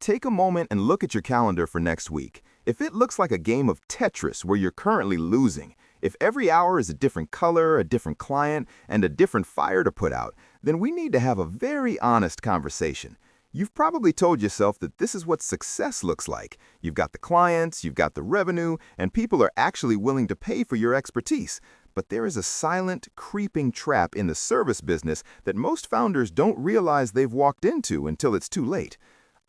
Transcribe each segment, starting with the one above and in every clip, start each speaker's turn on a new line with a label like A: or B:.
A: Take a moment and look at your calendar for next week. If it looks like a game of Tetris where you're currently losing, if every hour is a different color, a different client, and a different fire to put out, then we need to have a very honest conversation. You've probably told yourself that this is what success looks like. You've got the clients, you've got the revenue, and people are actually willing to pay for your expertise. But there is a silent, creeping trap in the service business that most founders don't realize they've walked into until it's too late.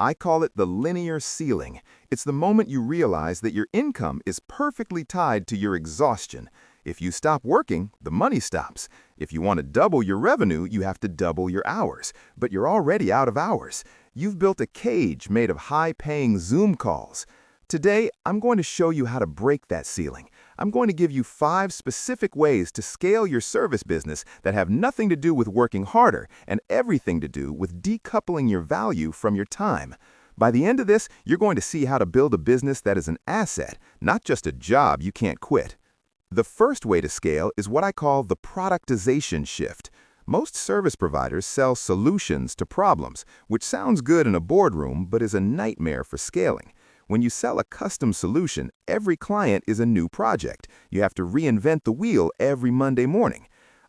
A: I call it the linear ceiling. It's the moment you realize that your income is perfectly tied to your exhaustion. If you stop working, the money stops. If you want to double your revenue, you have to double your hours. But you're already out of hours. You've built a cage made of high-paying Zoom calls. Today, I'm going to show you how to break that ceiling. I'm going to give you 5 specific ways to scale your service business that have nothing to do with working harder and everything to do with decoupling your value from your time. By the end of this, you're going to see how to build a business that is an asset, not just a job you can't quit. The first way to scale is what I call the productization shift. Most service providers sell solutions to problems, which sounds good in a boardroom but is a nightmare for scaling. When you sell a custom solution, every client is a new project. You have to reinvent the wheel every Monday morning.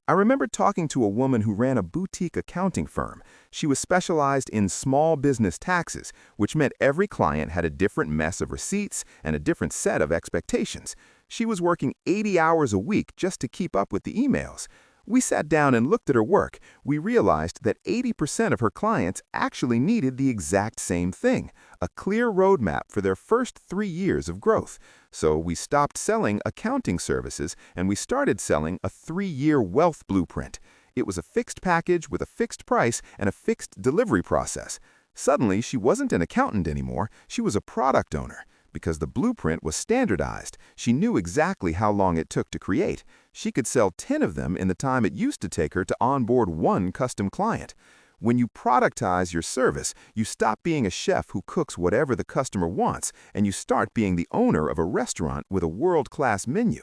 A: I remember talking to a woman who ran a boutique accounting firm. She was specialized in small business taxes, which meant every client had a different mess of receipts and a different set of expectations. She was working 80 hours a week just to keep up with the emails. We sat down and looked at her work. We realized that 80% of her clients actually needed the exact same thing, a clear roadmap for their first 3 years of growth. So we stopped selling accounting services and we started selling a 3-year wealth blueprint. It was a fixed package with a fixed price and a fixed delivery process. Suddenly, she wasn't an accountant anymore, she was a product owner. Because the blueprint was standardized, she knew exactly how long it took to create. She could sell 10 of them in the time it used to take her to onboard 1 custom client. When you productize your service, you stop being a chef who cooks whatever the customer wants, and you start being the owner of a restaurant with a world-class menu.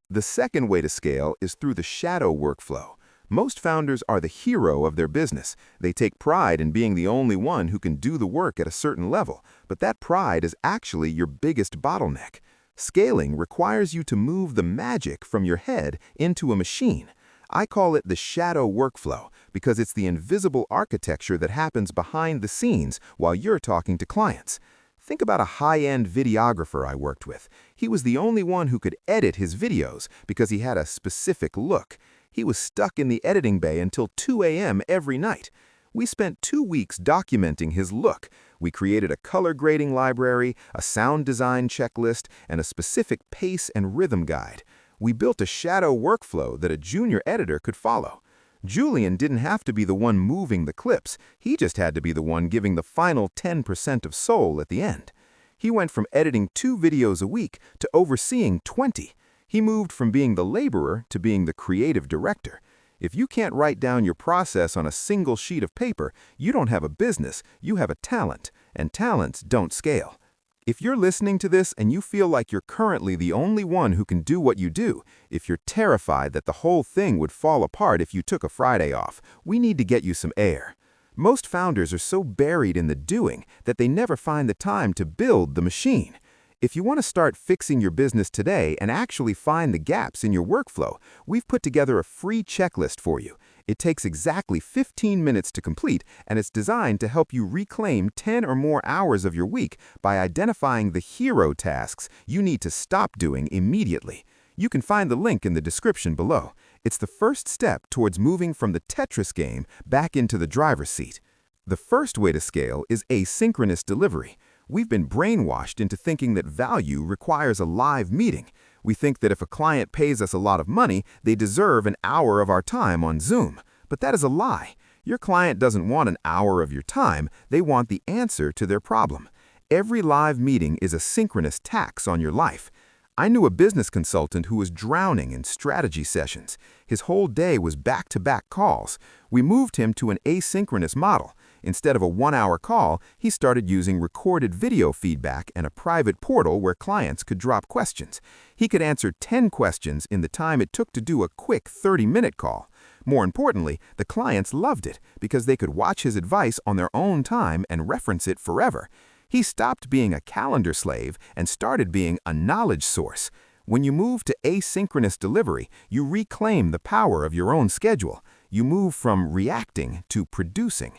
A: The second way to scale is through the shadow workflow. Most founders are the hero of their business. They take pride in being the only one who can do the work at a certain level, but that pride is actually your biggest bottleneck. Scaling requires you to move the magic from your head into a machine. I call it the shadow workflow because it's the invisible architecture that happens behind the scenes while you're talking to clients. Think about a high-end videographer I worked with. He was the only one who could edit his videos because he had a specific look. He was stuck in the editing bay until 2 a.m. every night. We spent 2 weeks documenting his look. We created a color grading library, a sound design checklist, and a specific pace and rhythm guide. We built a shadow workflow that a junior editor could follow. Julian didn't have to be the one moving the clips. He just had to be the one giving the final 10% of soul at the end. He went from editing 2 videos a week to overseeing 20. He moved from being the laborer to being the creative director. If you can't write down your process on a single sheet of paper, you don't have a business, you have a talent, and talents don't scale. If you're listening to this and you feel like you're currently the only one who can do what you do, if you're terrified that the whole thing would fall apart if you took a Friday off, we need to get you some air. Most founders are so buried in the doing that they never find the time to build the machine. If you want to start fixing your business today and actually find the gaps in your workflow, we've put together a free checklist for you. It takes exactly 15 minutes to complete, and it's designed to help you reclaim 10 or more hours of your week by identifying the hero tasks you need to stop doing immediately. You can find the link in the description below. It's the first step towards moving from the Tetris game back into the driver's seat. The first way to scale is asynchronous delivery. We've been brainwashed into thinking that value requires a live meeting. We think that if a client pays us a lot of money, they deserve an hour of our time on Zoom. But that is a lie. Your client doesn't want an hour of your time, they want the answer to their problem. Every live meeting is a synchronous tax on your life. I knew a business consultant who was drowning in strategy sessions. His whole day was back-to-back calls. We moved him to an asynchronous model. Instead of a 1-hour call, he started using recorded video feedback and a private portal where clients could drop questions. He could answer 10 questions in the time it took to do a quick 30-minute call. More importantly, the clients loved it because they could watch his advice on their own time and reference it forever.
B: He stopped being a calendar slave and started being a knowledge source. When you move to asynchronous delivery, you reclaim the power of your own schedule. You move from reacting to producing.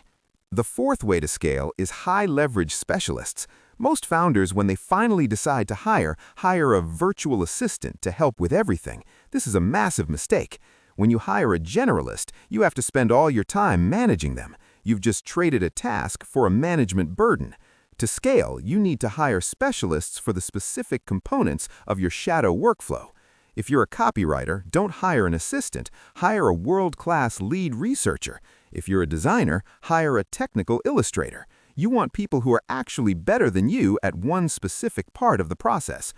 B: The fourth way to scale is high-leverage specialists. Most founders, when they finally decide to hire a virtual assistant to help with everything. This is a massive mistake. When you hire a generalist, you have to spend all your time managing them. You've just traded a task for a management burden. To scale, you need to hire specialists for the specific components of your shadow workflow. If you're a copywriter, don't hire an assistant, hire a world-class lead researcher. If you're a designer, hire a technical illustrator. You want people who are actually better than you at one specific part of the process.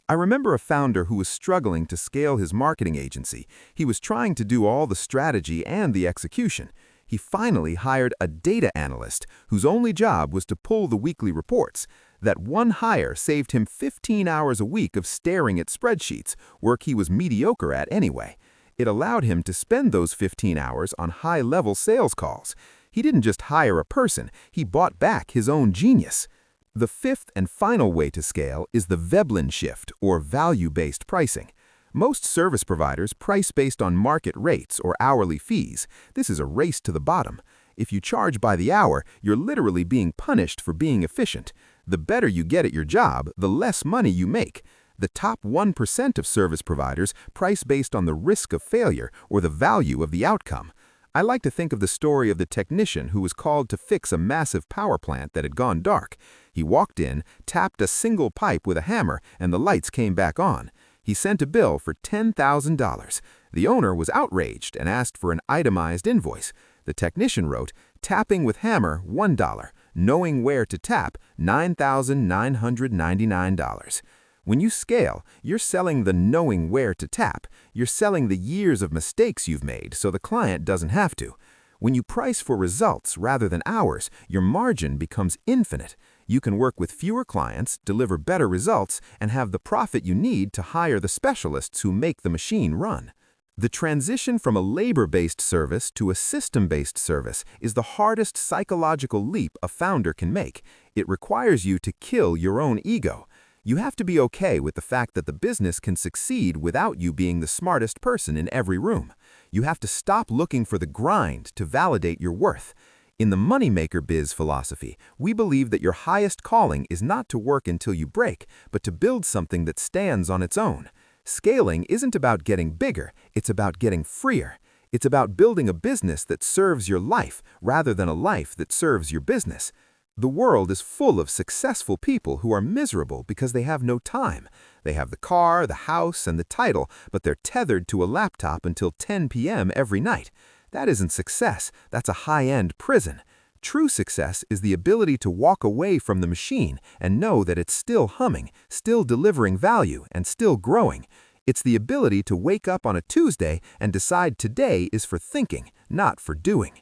B: I remember a founder who was struggling to scale his marketing agency. He was trying to do all the strategy and the execution. He finally hired a data analyst whose only job was to pull the weekly reports. That one hire saved him 15 hours a week of staring at spreadsheets, work he was mediocre at anyway. It allowed him to spend those 15 hours on high-level sales calls. He didn't just hire a person, he bought back his own genius. The fifth and final way to scale is the Veblen shift, or value-based pricing. Most service providers price based on market rates or hourly fees. This is a race to the bottom. If you charge by the hour, you're literally being punished for being efficient. The better you get at your job, the less money you make. The top 1% of service providers price based on the risk of failure or the value of the outcome. I like to think of the story of the technician who was called to fix a massive power plant that had gone dark. He walked in, tapped a single pipe with a hammer, and the lights came back on. He sent a bill for $10,000. The owner was outraged and asked for an itemized invoice. The technician wrote, "Tapping with hammer, $1. Knowing where to tap, $9,999. When you scale, you're selling the knowing where to tap. You're selling the years of mistakes you've made so the client doesn't have to. When you price for results rather than hours, your margin becomes infinite. You can work with fewer clients, deliver better results, and have the profit you need to hire the specialists who make the machine run. The transition from a labor-based service to a system-based service is the hardest psychological leap a founder can make. It requires you to kill your own ego. You have to be okay with the fact that the business can succeed without you being the smartest person in every room. You have to stop looking for the grind to validate your worth. In the Moneymaker Biz philosophy, we believe that your highest calling is not to work until you break, but to build something that stands on its own. Scaling isn't about getting bigger, it's about getting freer. It's about building a business that serves your life rather than a life that serves your business. The world is full of successful people who are miserable because they have no time. They have the car, the house, and the title, but they're tethered to a laptop until 10 p.m. every night. That isn't success, that's a high-end prison. True success is the ability to walk away from the machine and know that it's still humming, still delivering value, and still growing. It's the ability to wake up on a Tuesday and decide today is for thinking, not for doing.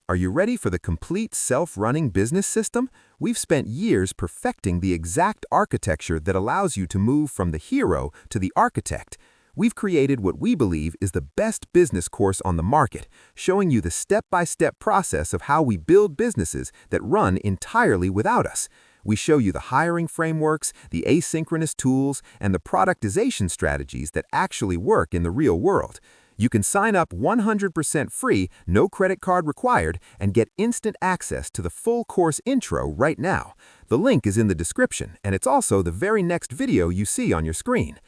B: Are you ready for the complete self-running business system? We've spent years perfecting the exact architecture that allows you to move from the hero to the architect. We've created what we believe is the best business course on the market, showing you the step-by-step process of how we build businesses that run entirely without us. We show you the hiring frameworks, the asynchronous tools, and the productization strategies that actually work in the real world. You can sign up 100% free, no credit card required, and get instant access to the full course intro right now. The link is in the description, and it's also the very next video you see on your screen.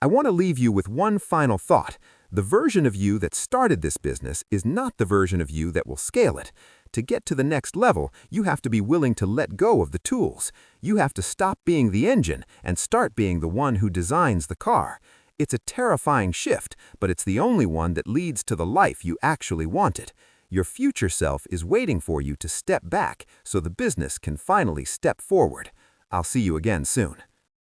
B: I want to leave you with one final thought. The version of you that started this business is not the version of you that will scale it. To get to the next level, you have to be willing to let go of the tools. You have to stop being the engine and start being the one who designs the car. It's a terrifying shift, but it's the only one that leads to the life you actually wanted. Your future self is waiting for you to step back so the business can finally step forward. I'll see you again soon.